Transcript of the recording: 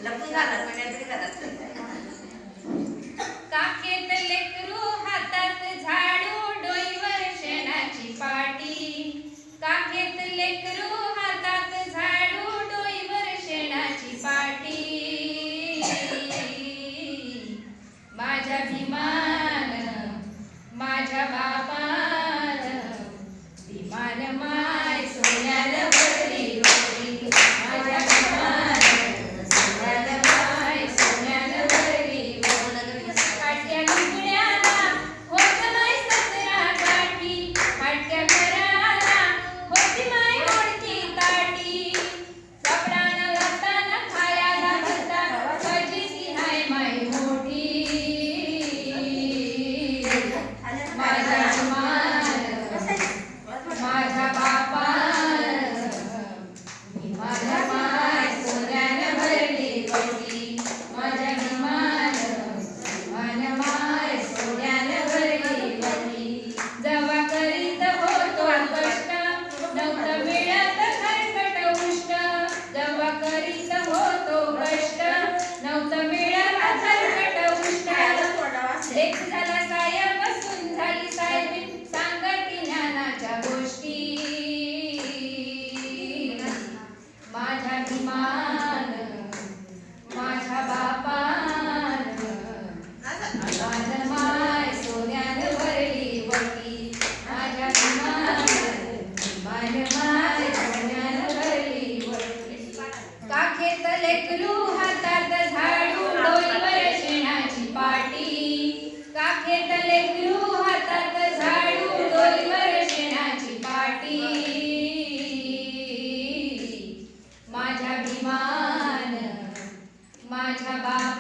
लपून घालत म्हणजे तरी घालत. काखेत लेकरू हातात झाडू डोईवर शेणाची पाटी. काखेत लेकरू हातात झाडू डोईवर शेणाची पाटी. माझ्या भीमान माझ्या बापान भीमान माय सोन्यानं भरली होती. माझ्या भीमान सोन्यानं माय सोन्यानं भरली होती. फाटक्या लुगड्याला होत माय सतरा गाठी. फाटक्या घराला होती माय मोडकी ताटी. कपडानं घालताना खायाला भरता फजिती हाय माय मोठी. माझ्या माझ्या बापान माझ्या माय सोन्यानं भरली पोटी. माझ्या भीमान माझ्या माय सोन्यानं भरली पोटी. जवा करीत होतो कष्ट नव्हतं मिळत खरकट उष्ट. जवा करीत होतो कष्ट नव्हतं मिळत खरकट उष्ट. लेक झाला साहेब बसून झाली साहेबी सांगती ज्ञानाच्या गोष्टी. माझ्या भीमान माझ्या बापान माझं माय सोन्यानं भरली वटी. माझ्या भीमान माझं माय सोन्यानं भरली वटी. काखेत लेकरू हातात झाडू डोईवर शेणाची पाटी. काखेत लेकरू हातात झाडू डोईवर शेणाची पाटी. माझ्या भीमान माझ्या बाप